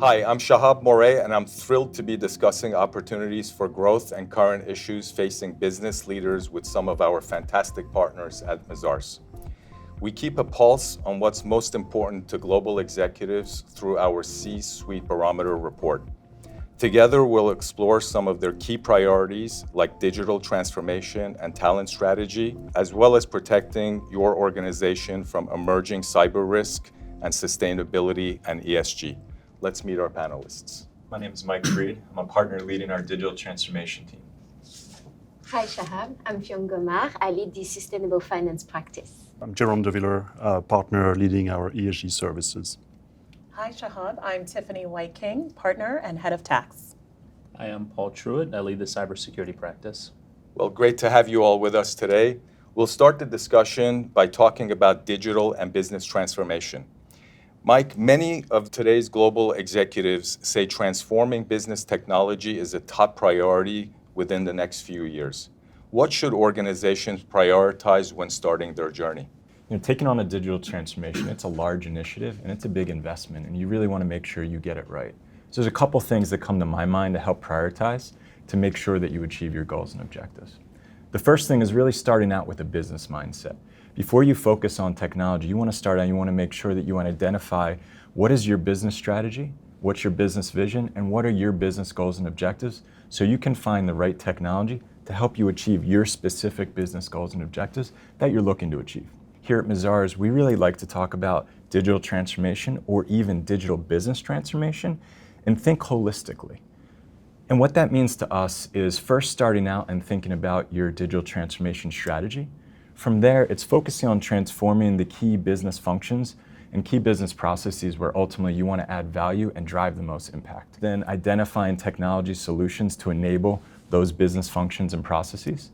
Hi, I'm Shahab Moray, and I'm thrilled to be discussing opportunities for growth and current issues facing business leaders with some of our fantastic partners at Mazars. We keep a pulse on what's most important to global executives through our C-Suite Barometer report. Together, we'll explore some of their key priorities like digital transformation and talent strategy, as well as protecting your organization from emerging cyber risk and sustainability and ESG. Let's meet our panelists. My name is Mike Freed. I'm a partner leading our digital transformation team. Hi, Shahab. I'm Fion Gomar. I lead the Sustainable Finance practice. I'm Jerome De Viller, partner leading our ESG services. Hi, Shahab. I'm Tiffany White-King, partner and head of tax. I am Paul Truitt. I lead the cybersecurity practice. Well, great to have you all with us today. We'll start the discussion by talking about digital and business transformation. Mike, many of today's global executives say transforming business technology is a top priority within the next few years. What should organizations prioritize when starting their journey? Taking on a digital transformation, it's a large initiative and it's a big investment, and you really want to make sure you get it right. So there's a couple things that come to my mind to help prioritize to make sure that you achieve your goals and objectives. The first thing is really starting out with a business mindset. Before you focus on technology, you want to start out, you want to make sure that you want to identify what is your business strategy, what's your business vision, and what are your business goals and objectives, so you can find the right technology to help you achieve your specific business goals and objectives that you're looking to achieve. Here at Mazars, we really like to talk about digital transformation or even digital business transformation and think holistically. And what that means to us is first starting out and thinking about your digital transformation strategy. From there, it's focusing on transforming the key business functions and key business processes where ultimately you want to add value and drive the most impact. Then identifying technology solutions to enable those business functions and processes.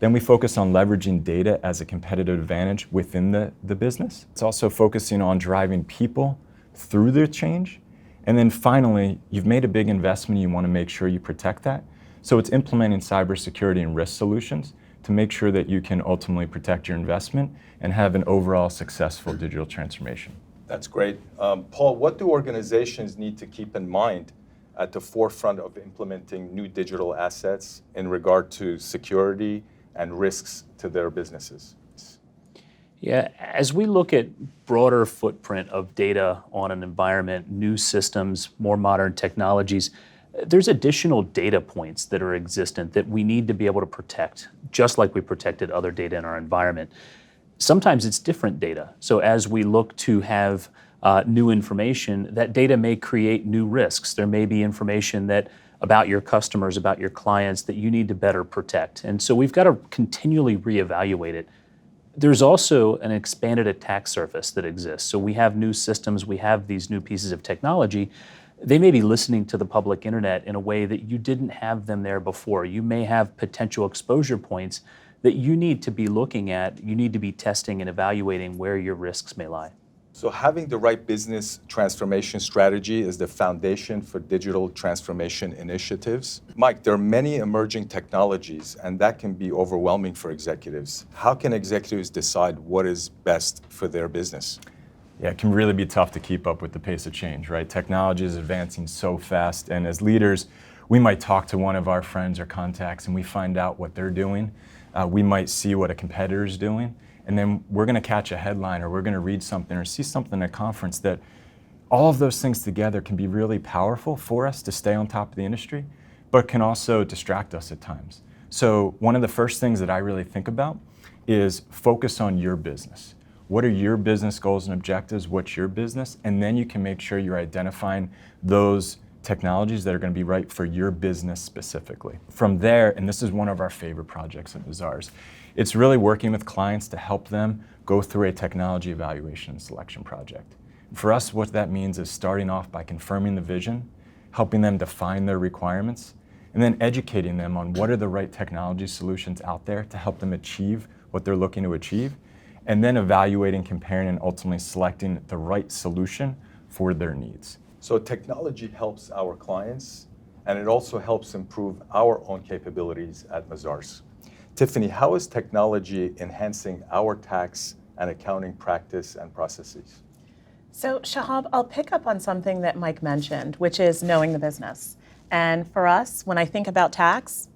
Then we focus on leveraging data as a competitive advantage within the business. It's also focusing on driving people through their change. And then finally, you've made a big investment, you want to make sure you protect that. So it's implementing cybersecurity and risk solutions to make sure that you can ultimately protect your investment and have an overall successful digital transformation. That's great. Paul, what do organizations need to keep in mind at the forefront of implementing new digital assets in regard to security and risks to their businesses? Yeah, as we look at broader footprint of data on an environment, new systems, more modern technologies, there's additional data points that are existent that we need to be able to protect, just like we protected other data in our environment. Sometimes it's different data. So as we look to have new information, that data may create new risks. There may be information that about your customers, about your clients that you need to better protect. And so we've got to continually reevaluate it. There's also an expanded attack surface that exists. So we have new systems, we have these new pieces of technology. They may be listening to the public internet in a way that you didn't have them there before. You may have potential exposure points that you need to be looking at. You need to be testing and evaluating where your risks may lie. So having the right business transformation strategy is the foundation for digital transformation initiatives. Mike, there are many emerging technologies, and that can be overwhelming for executives. How can executives decide what is best for their business? Yeah, it can really be tough to keep up with the pace of change, right? Technology is advancing so fast, and as leaders, we might talk to one of our friends or contacts and we find out what they're doing. We might see what a competitor is doing. And then we're going to catch a headline or we're going to read something or see something at a conference that all of those things together can be really powerful for us to stay on top of the industry, but can also distract us at times. So one of the first things that I really think about is focus on your business. What are your business goals and objectives? What's your business? And then you can make sure you're identifying those technologies that are going to be right for your business specifically. From there, and this is one of our favorite projects at Mazars, it's really working with clients to help them go through a technology evaluation and selection project. For us, what that means is starting off by confirming the vision, helping them define their requirements, and then educating them on what are the right technology solutions out there to help them achieve what they're looking to achieve, and then evaluating, comparing, and ultimately selecting the right solution for their needs. So technology helps our clients, and it also helps improve our own capabilities at Mazars. Tiffany, how is technology enhancing our tax and accounting practice and processes? So Shahab, I'll pick up on something that Mike mentioned, which is knowing the business. And for us, when I think about tax,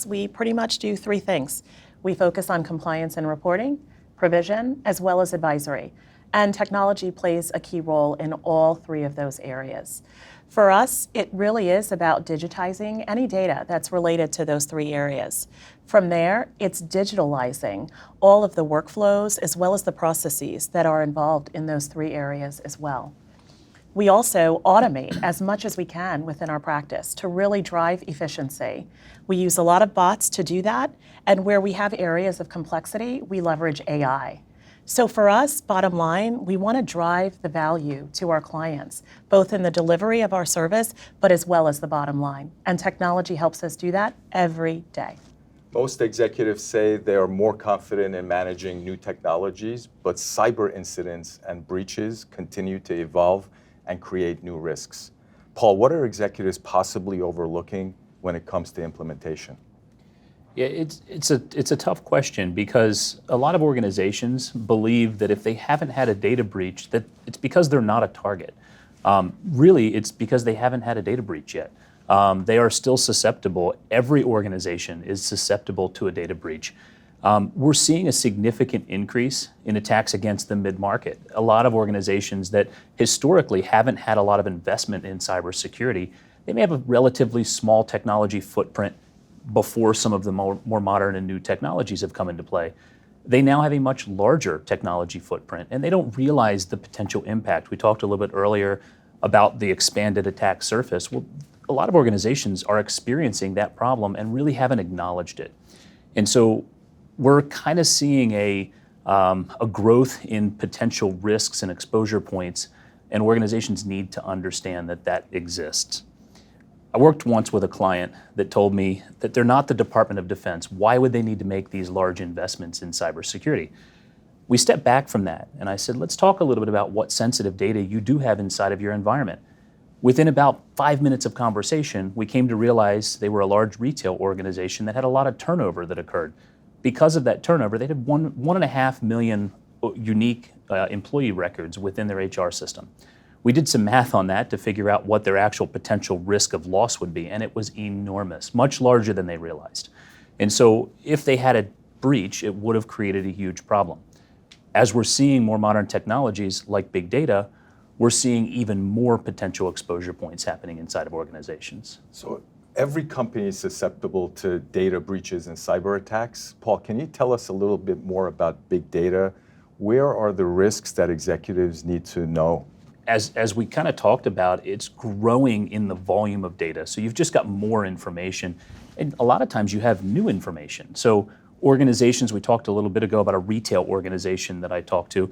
we pretty much do three things. We focus on compliance and reporting, provision, as well as advisory. And technology plays a key role in all three of those areas. For us, it really is about digitizing any data that's related to those three areas. From there, it's digitalizing all of the workflows as well as the processes that are involved in those three areas as well. We also automate as much as we can within our practice to really drive efficiency. We use a lot of bots to do that, and where we have areas of complexity, we leverage AI. So for us, bottom line, we want to drive the value to our clients, both in the delivery of our service, but as well as the bottom line. And technology helps us do that every day. Most executives say they are more confident in managing new technologies, but cyber incidents and breaches continue to evolve and create new risks. Paul, what are executives possibly overlooking when it comes to implementation? Yeah, it's a tough question because a lot of organizations believe that if they haven't had a data breach, that it's because they're not a target. Really, it's because they haven't had a data breach yet. They are still susceptible. Every organization is susceptible to a data breach. We're seeing a significant increase in attacks against the mid-market. A lot of organizations that historically haven't had a lot of investment in cybersecurity, they may have a relatively small technology footprint before some of the more modern and new technologies have come into play. They now have a much larger technology footprint, and they don't realize the potential impact. We talked a little bit earlier about the expanded attack surface. Well, a lot of organizations are experiencing that problem and really haven't acknowledged it. And so we're kind of seeing a growth in potential risks and exposure points, and organizations need to understand that that exists. I worked once with a client that told me that they're not the Department of Defense. Why would they need to make these large investments in cybersecurity? We stepped back from that, and I said, let's talk a little bit about what sensitive data you do have inside of your environment. Within about 5 minutes of conversation, we came to realize they were a large retail organization that had a lot of turnover that occurred. Because of that turnover, they had 1.5 million unique employee records within their HR system. We did some math on that to figure out what their actual potential risk of loss would be, and it was enormous, much larger than they realized. And so if they had a breach, it would have created a huge problem. As we're seeing more modern technologies like big data, we're seeing even more potential exposure points happening inside of organizations. So every company is susceptible to data breaches and cyber attacks. Paul, can you tell us a little bit more about big data? Where are the risks that executives need to know? As we kind of talked about, it's growing in the volume of data. So you've just got more information. And a lot of times you have new information. So organizations, we talked a little bit ago about a retail organization that I talked to.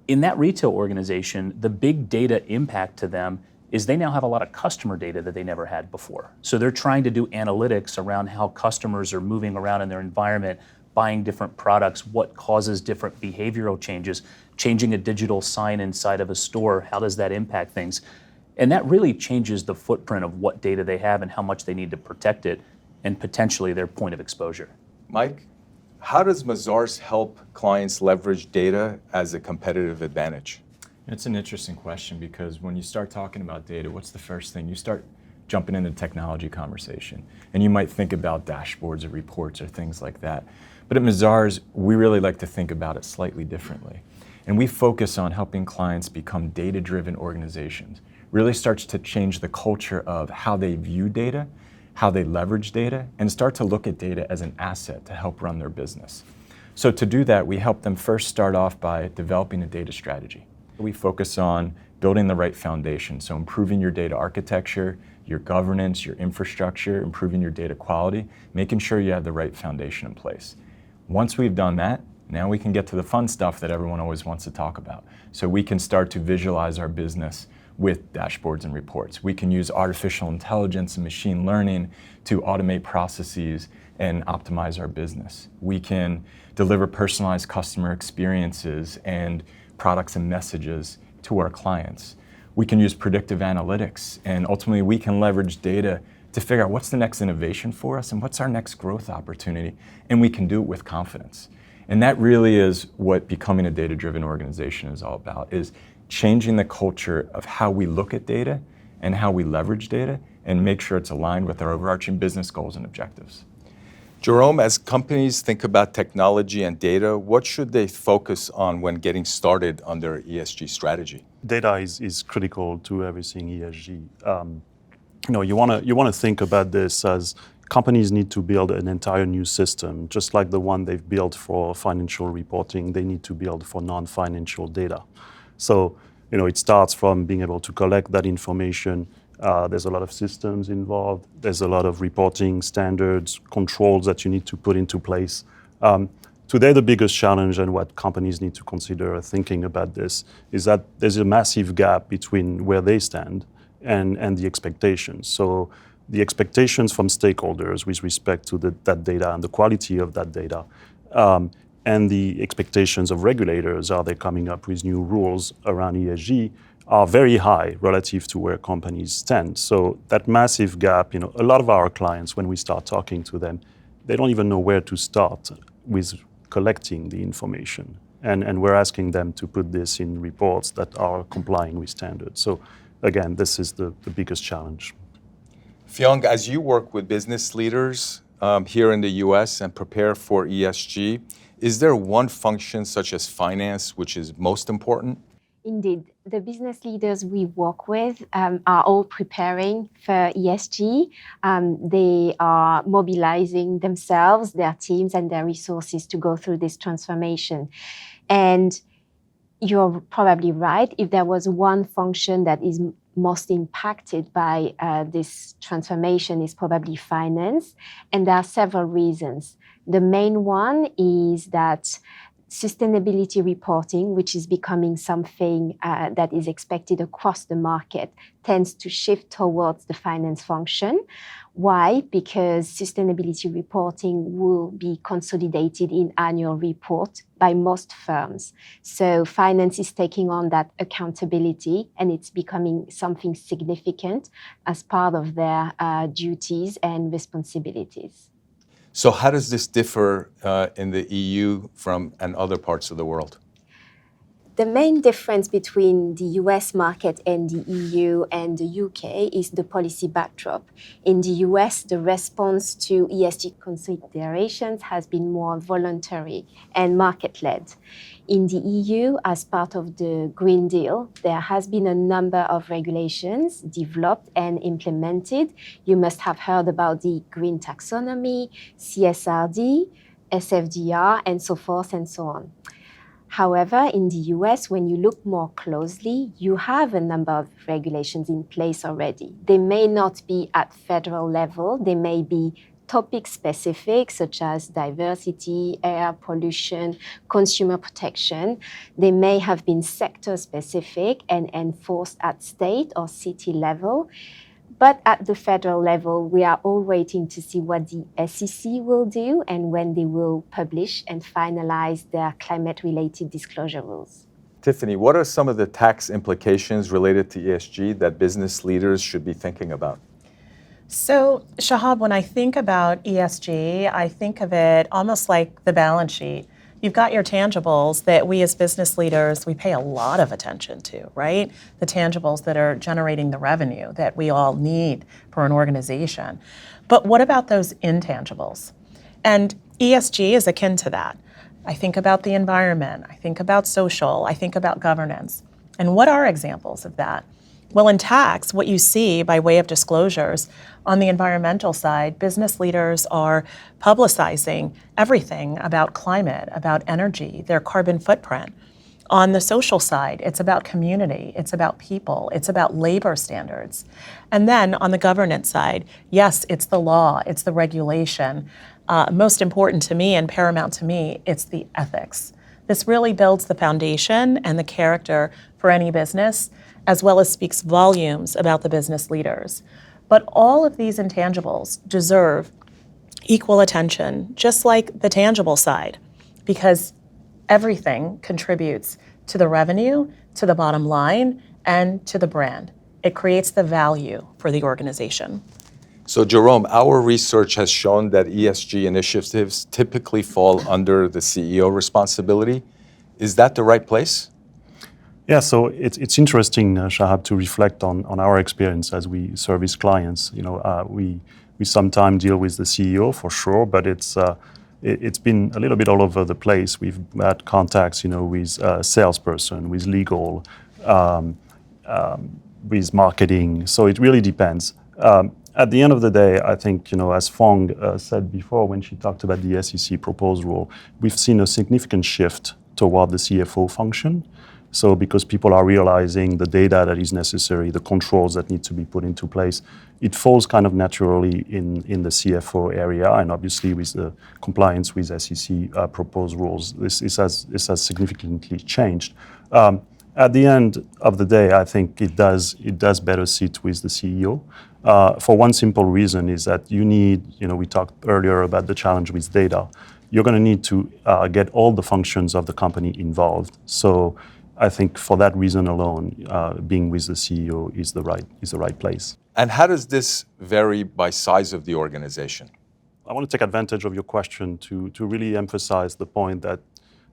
In that retail organization, the big data impact to them is they now have a lot of customer data that they never had before. So they're trying to do analytics around how customers are moving around in their environment, buying different products, what causes different behavioral changes, changing a digital sign inside of a store, how does that impact things? And that really changes the footprint of what data they have and how much they need to protect it and potentially their point of exposure. Mike, how does Mazars help clients leverage data as a competitive advantage? It's an interesting question because when you start talking about data, what's the first thing? You start jumping into technology conversation. And you might think about dashboards or reports or things like that. But at Mazars, we really like to think about it slightly differently. And we focus on helping clients become data-driven organizations. Really starts to change the culture of how they view data, how they leverage data, and start to look at data as an asset to help run their business. So to do that, we help them first start off by developing a data strategy. We focus on building the right foundation, so improving your data architecture, your governance, your infrastructure, improving your data quality, making sure you have the right foundation in place. Once we've done that, now we can get to the fun stuff that everyone always wants to talk about. So we can start to visualize our business with dashboards and reports. We can use artificial intelligence and machine learning to automate processes and optimize our business. We can deliver personalized customer experiences and products and messages to our clients. We can use predictive analytics, and ultimately we can leverage data to figure out what's the next innovation for us and what's our next growth opportunity, and we can do it with confidence. And that really is what becoming a data-driven organization is all about, is changing the culture of how we look at data and how we leverage data and make sure it's aligned with our overarching business goals and objectives. Jerome, as companies think about technology and data, what should they focus on when getting started on their ESG strategy? Data is critical to everything ESG. You want to think about this as companies need to build an entire new system, just like the one they've built for financial reporting. They need to build for non-financial data. So, it starts from being able to collect that information. There's a lot of systems involved. There's a lot of reporting standards, controls that you need to put into place. Today, the biggest challenge and what companies need to consider thinking about this is that there's a massive gap between where they stand and the expectations. So the expectations from stakeholders with respect to that data and the quality of that data, and the expectations of regulators, are they coming up with new rules around ESG, are very high relative to where companies stand. So that massive gap, a lot of our clients, when we start talking to them, they don't even know where to start with collecting the information. And we're asking them to put this in reports that are complying with standards. So again, this is the biggest challenge. Fyung, as you work with business leaders here in the US and prepare for ESG, is there one function such as finance which is most important? Indeed, the business leaders we work with are all preparing for ESG. They are mobilizing themselves, their teams, and their resources to go through this transformation. And you're probably right. If there was one function that is most impacted by this transformation, is probably finance. And there are several reasons. The main one is that sustainability reporting, which is becoming something that is expected across the market, tends to shift towards the finance function. Why? Because sustainability reporting will be consolidated in annual report by most firms. So finance is taking on that accountability, and it's becoming something significant as part of their duties and responsibilities. So how does this differ in the EU and other parts of the world? The main difference between the US market and the EU and the UK is the policy backdrop. In the US, the response to ESG considerations has been more voluntary and market-led. In the EU, as part of the Green Deal, there has been a number of regulations developed and implemented. You must have heard about the Green Taxonomy, CSRD, SFDR, and so forth and so on. However, in the US, when you look more closely, you have a number of regulations in place already. They may not be at federal level. They may be topic-specific, such as diversity, air pollution, consumer protection. They may have been sector-specific and enforced at state or city level. But at the federal level, we are all waiting to see what the SEC will do and when they will publish and finalize their climate-related disclosure rules. Tiffany, what are some of the tax implications related to ESG that business leaders should be thinking about? So, Shahab, when I think about ESG, I think of it almost like the balance sheet. You've got your tangibles that we as business leaders, we pay a lot of attention to, right? The tangibles that are generating the revenue that we all need for an organization. But what about those intangibles? And ESG is akin to that. I think about the environment, I think about social, I think about governance. And what are examples of that? Well, in tax, what you see by way of disclosures, on the environmental side, business leaders are publicizing everything about climate, about energy, their carbon footprint. On the social side, it's about community, it's about people, it's about labor standards. And then on the governance side, yes, it's the law, it's the regulation. Most important to me and paramount to me, it's the ethics. This really builds the foundation and the character for any business, as well as speaks volumes about the business leaders. But all of these intangibles deserve equal attention, just like the tangible side, because everything contributes to the revenue, to the bottom line, and to the brand. It creates the value for the organization. So, Jerome, our research has shown that ESG initiatives typically fall under the CEO responsibility. Is that the right place? Yeah, so it's interesting, Shahab, to reflect on our experience as we service clients. We sometimes deal with the CEO for sure, but it's been a little bit all over the place. We've had contacts, with salesperson, with legal, with marketing. So it really depends. At the end of the day, I think, as Fong said before when she talked about the SEC proposed rule, we've seen a significant shift toward the CFO function. So because people are realizing the data that is necessary, the controls that need to be put into place, it falls kind of naturally in the CFO area, and obviously with the compliance with SEC proposed rules, this has significantly changed. At the end of the day, I think it does better sit with the CEO. For one simple reason is that you need, we talked earlier about the challenge with data. You're going to need to get all the functions of the company involved. So I think for that reason alone, being with the CEO is the right place. And how does this vary by size of the organization? I want to take advantage of your question to really emphasize the point that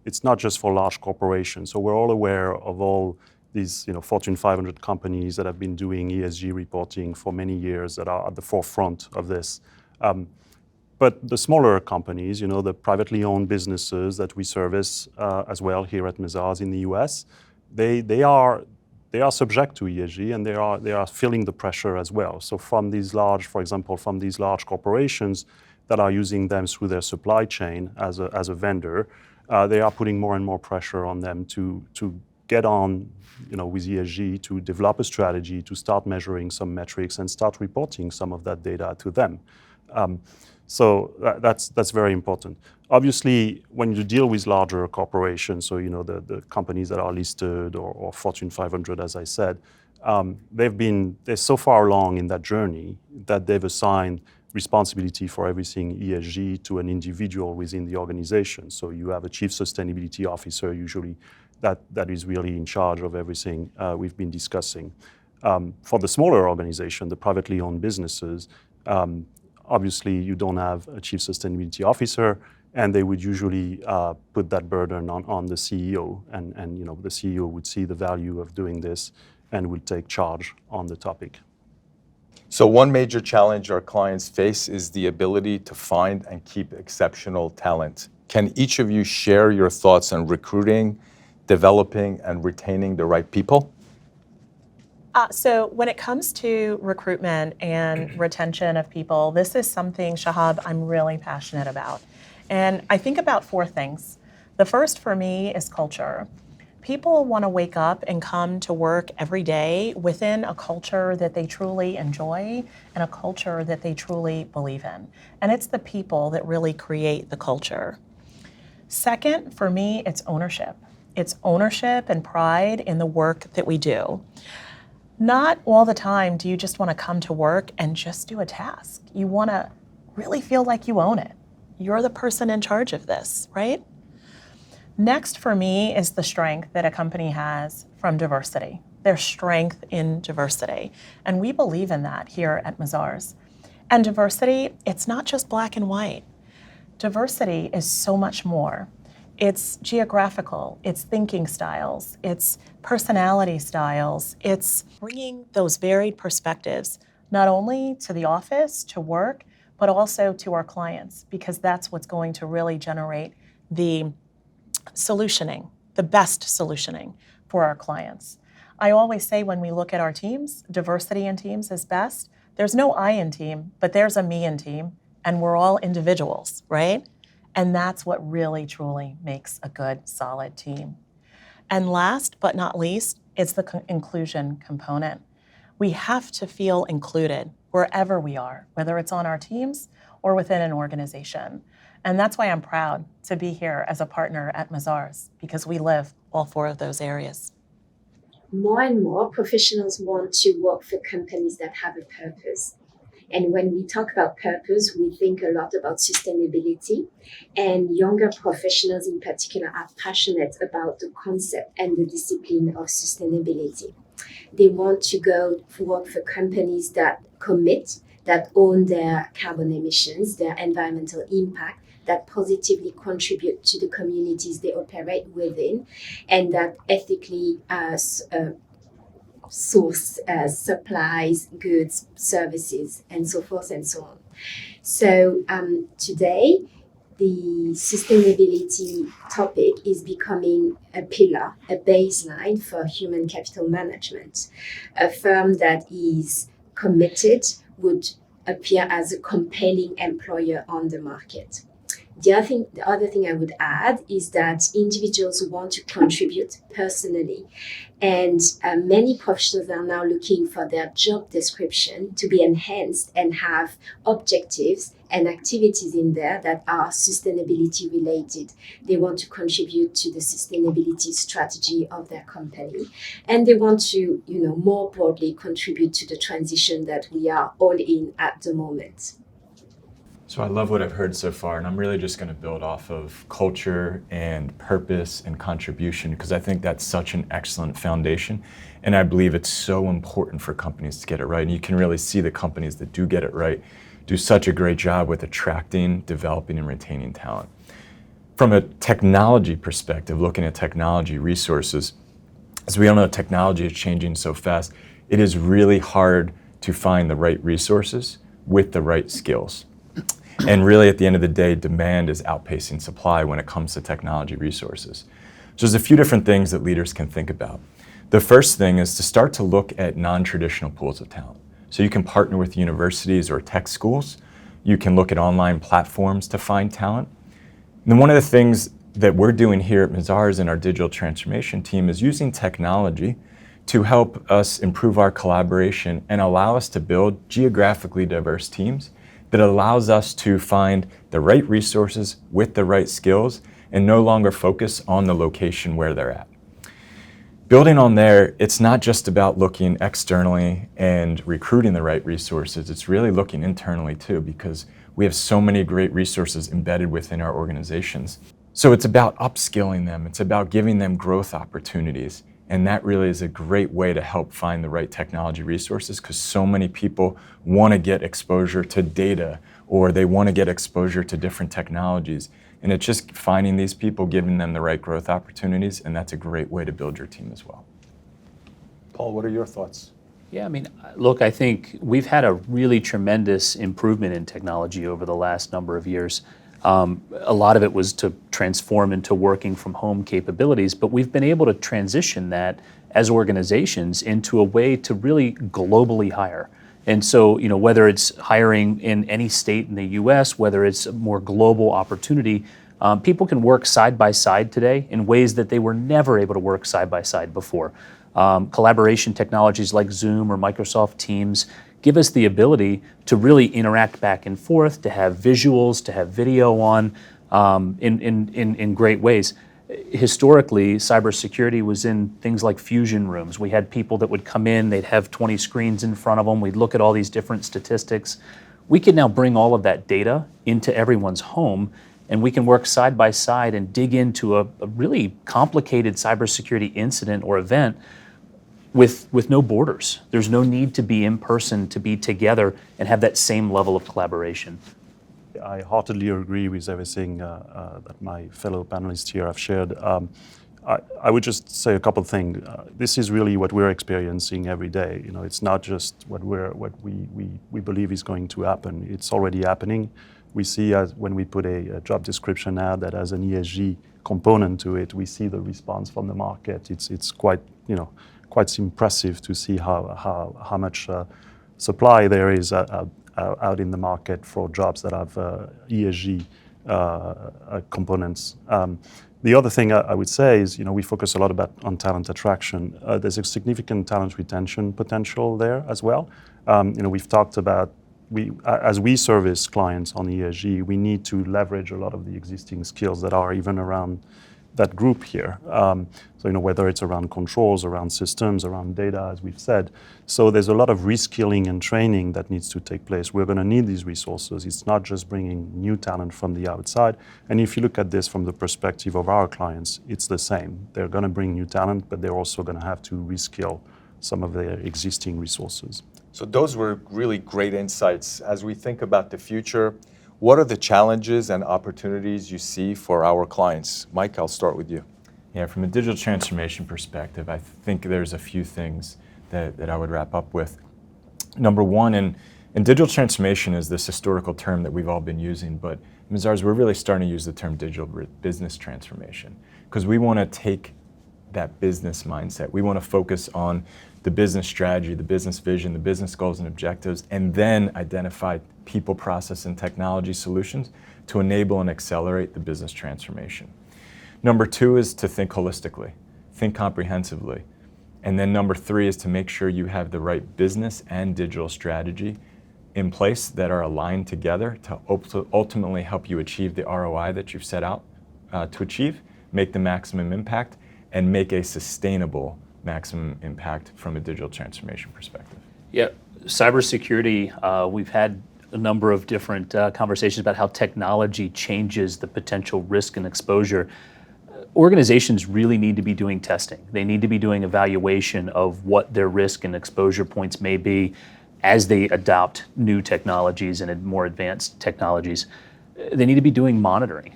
it's not just for large corporations. So we're all aware of all these Fortune 500 companies that have been doing ESG reporting for many years that are at the forefront of this. But the smaller companies, the privately owned businesses that we service as well here at Mazars in the US, they are subject to ESG, and they are feeling the pressure as well. So for example, from these large corporations that are using them through their supply chain as a vendor, they are putting more and more pressure on them to get on, with ESG, to develop a strategy, to start measuring some metrics and start reporting some of that data to them. So that's very important. Obviously, when you deal with larger corporations, so the companies that are listed or Fortune 500, as I said, they're so far along in that journey that they've assigned responsibility for everything ESG to an individual within the organization. So you have a chief sustainability officer usually that is really in charge of everything we've been discussing. For the smaller organization, the privately owned businesses, obviously you don't have a chief sustainability officer, and they would usually put that burden on the CEO, and the CEO would see the value of doing this and would take charge on the topic. So one major challenge our clients face is the ability to find and keep exceptional talent. Can each of you share your thoughts on recruiting, developing, and retaining the right people? So when it comes to recruitment and retention of people, this is something, Shahab, I'm really passionate about. And I think about 4 things. The first for me is culture. People want to wake up and come to work every day within a culture that they truly enjoy and a culture that they truly believe in. And it's the people that really create the culture. Second, for me, it's ownership. It's ownership and pride in the work that we do. Not all the time do you just want to come to work and just do a task. You want to really feel like you own it. You're the person in charge of this, right? Next for me is the strength that a company has from diversity, their strength in diversity. And we believe in that here at Mazars. And diversity, it's not just black and white. Diversity is so much more. It's geographical, it's thinking styles, it's personality styles, it's bringing those varied perspectives, not only to the office, to work, but also to our clients, because that's what's going to really generate the solutioning, the best solutioning for our clients. I always say when we look at our teams, diversity in teams is best. There's no I in team, but there's a me in team, and we're all individuals, right? And that's what really, truly makes a good, solid team. And last but not least, it's the inclusion component. We have to feel included wherever we are, whether it's on our teams or within an organization. And that's why I'm proud to be here as a partner at Mazars, because we live all 4 of those areas. More and more professionals want to work for companies that have a purpose. And when we talk about purpose, we think a lot about sustainability. And younger professionals in particular are passionate about the concept and the discipline of sustainability. They want to go work for companies that commit that own their carbon emissions, their environmental impact, that positively contribute to the communities they operate within, and that ethically source supplies, goods, services, and so forth and so on. So today, the sustainability topic is becoming a pillar, a baseline for human capital management. A firm that is committed would appear as a compelling employer on the market. The other thing I would add is that individuals want to contribute personally, and many professionals are now looking for their job description to be enhanced and have objectives and activities in there that are sustainability related. They want to contribute to the sustainability strategy of their company, and they want to, more broadly contribute to the transition that we are all in at the moment. So I love what I've heard so far, and I'm really just going to build off of culture and purpose and contribution, because I think that's such an excellent foundation, and I believe it's so important for companies to get it right. And you can really see the companies that do get it right do such a great job with attracting, developing, and retaining talent. From a technology perspective, looking at technology resources, as we all know, technology is changing so fast. It is really hard to find the right resources with the right skills. And really, at the end of the day, demand is outpacing supply when it comes to technology resources. So there's a few different things that leaders can think about. The first thing is to start to look at non-traditional pools of talent. So you can partner with universities or tech schools. You can look at online platforms to find talent. And then one of the things that we're doing here at Mazars in our digital transformation team is using technology to help us improve our collaboration and allow us to build geographically diverse teams that allows us to find the right resources with the right skills and no longer focus on the location where they're at. Building on there, it's not just about looking externally and recruiting the right resources, it's really looking internally too, because we have so many great resources embedded within our organizations. So it's about upskilling them, it's about giving them growth opportunities. And that really is a great way to help find the right technology resources, because so many people want to get exposure to data or they want to get exposure to different technologies. And it's just finding these people, giving them the right growth opportunities, and that's a great way to build your team as well. Paul, what are your thoughts? Yeah, I mean, look, I think we've had a really tremendous improvement in technology over the last number of years. A lot of it was to transform into working from home capabilities, but we've been able to transition that as organizations into a way to really globally hire. And so, whether it's hiring in any state in the US, whether it's a more global opportunity, people can work side by side today in ways that they were never able to work side by side before. Collaboration technologies like Zoom or Microsoft Teams give us the ability to really interact back and forth, to have visuals, to have video on in great ways. Historically, cybersecurity was in things like fusion rooms. We had people that would come in, they'd have 20 screens in front of them, we'd look at all these different statistics. We can now bring all of that data into everyone's home, and we can work side by side and dig into a really complicated cybersecurity incident or event with no borders. There's no need to be in person, to be together and have that same level of collaboration. I heartily agree with everything that my fellow panelists here have shared. I would just say a couple of things. This is really what we're experiencing every day. It's not just what we believe is going to happen. It's already happening. We see when we put a job description ad that has an ESG component to it, we see the response from the market. It's quite impressive to see how much supply there is out in the market for jobs that have ESG components. The other thing I would say is, we focus a lot on talent attraction. There's a significant talent retention potential there as well. We've talked about as we service clients on ESG, we need to leverage a lot of the existing skills that are even around that group here. So, whether it's around controls, around systems, around data, as we've said. So there's a lot of reskilling and training that needs to take place. We're going to need these resources. It's not just bringing new talent from the outside. And if you look at this from the perspective of our clients, it's the same. They're going to bring new talent, but they're also going to have to reskill some of their existing resources. So those were really great insights. As we think about the future, what are the challenges and opportunities you see for our clients? Mike, I'll start with you. Yeah, from a digital transformation perspective, I think there's a few things that I would wrap up with. Number one, and digital transformation is this historical term that we've all been using, but Mazars, we're really starting to use the term digital business transformation because we want to take that business mindset. We want to focus on the business strategy, the business vision, the business goals and objectives, and then identify people, process, and technology solutions to enable and accelerate the business transformation. Number two is to think holistically, think comprehensively. And then number three is to make sure you have the right business and digital strategy in place that are aligned together to ultimately help you achieve the ROI that you've set out to achieve, make the maximum impact, and make a sustainable maximum impact from a digital transformation perspective. Yeah, cybersecurity, we've had a number of different conversations about how technology changes the potential risk and exposure. Organizations really need to be doing testing. They need to be doing evaluation of what their risk and exposure points may be as they adopt new technologies and more advanced technologies. They need to be doing monitoring,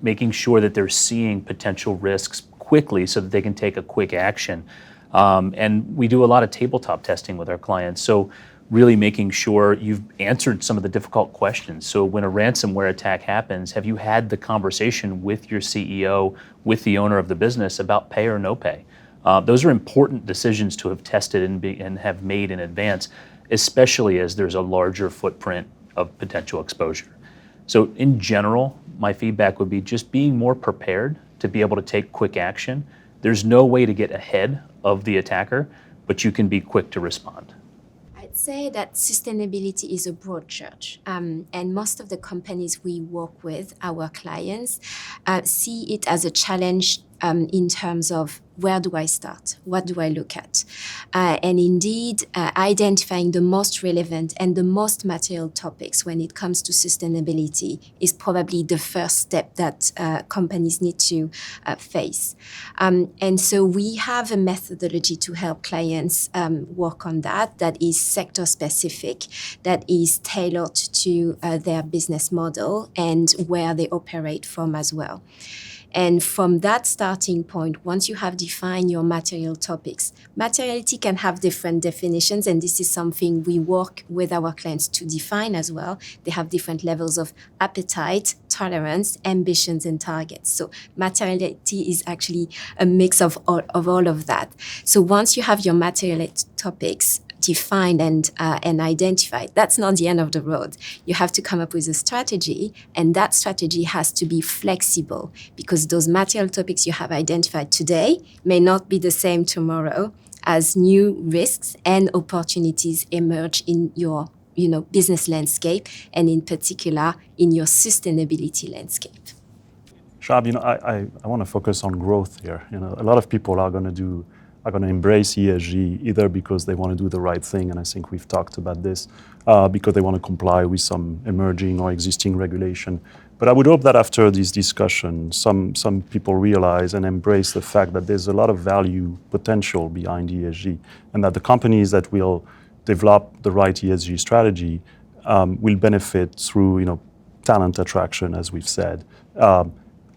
making sure that they're seeing potential risks quickly so that they can take a quick action. And we do a lot of tabletop testing with our clients. So really making sure you've answered some of the difficult questions. So when a ransomware attack happens, have you had the conversation with your CEO, with the owner of the business about pay or no pay? Those are important decisions to have tested and have made in advance, especially as there's a larger footprint of potential exposure. So in general, my feedback would be just being more prepared to be able to take quick action. There's no way to get ahead of the attacker, but you can be quick to respond. I'd say that sustainability is a broad church, and most of the companies we work with, our clients, see it as a challenge in terms of where do I start? What do I look at? And indeed, identifying the most relevant and the most material topics when it comes to sustainability is probably the first step that companies need to face. And so we have a methodology to help clients work on that is sector specific, that is tailored to their business model and where they operate from as well. And from that starting point, once you have defined your material topics, materiality can have different definitions, and this is something we work with our clients to define as well. They have different levels of appetite, tolerance, ambitions, and targets. So materiality is actually a mix of all of that. So once you have your materiality topics defined and identified, that's not the end of the road. You have to come up with a strategy, and that strategy has to be flexible because those material topics you have identified today may not be the same tomorrow as new risks and opportunities emerge in your business landscape, and in particular in your sustainability landscape. Shab, I want to focus on growth here. A lot of people are going to embrace ESG either because they want to do the right thing, and I think we've talked about this, because they want to comply with some emerging or existing regulation. But I would hope that after this discussion, some people realize and embrace the fact that there's a lot of value potential behind ESG, and that the companies that will develop the right ESG strategy will benefit through talent attraction, as we've said,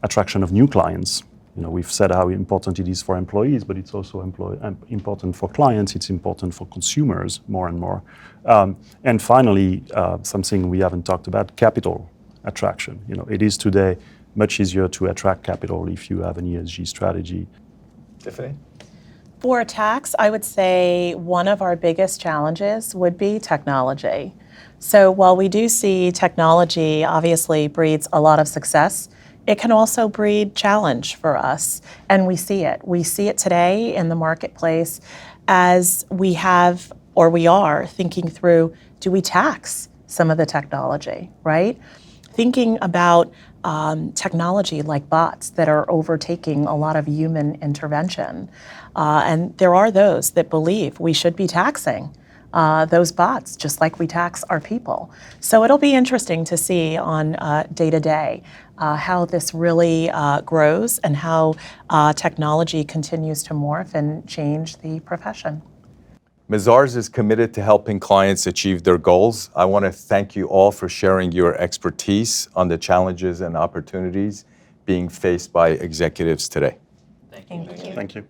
attraction of new clients. We've said how important it is for employees, but it's also important for clients, it's important for consumers more and more. And finally, something we haven't talked about, capital attraction. It is today much easier to attract capital if you have an ESG strategy. Tiffany? For tax, I would say one of our biggest challenges would be technology. So while we do see technology obviously breeds a lot of success, it can also breed challenge for us, and we see it. We see it today in the marketplace as we are thinking through, do we tax some of the technology, right? Thinking about technology like bots that are overtaking a lot of human intervention. And there are those that believe we should be taxing those bots, just like we tax our people. So it'll be interesting to see on day-to-day how this really grows and how technology continues to morph and change the profession. Mazars is committed to helping clients achieve their goals. I want to thank you all for sharing your expertise on the challenges and opportunities being faced by executives today. Thank you. Thank you.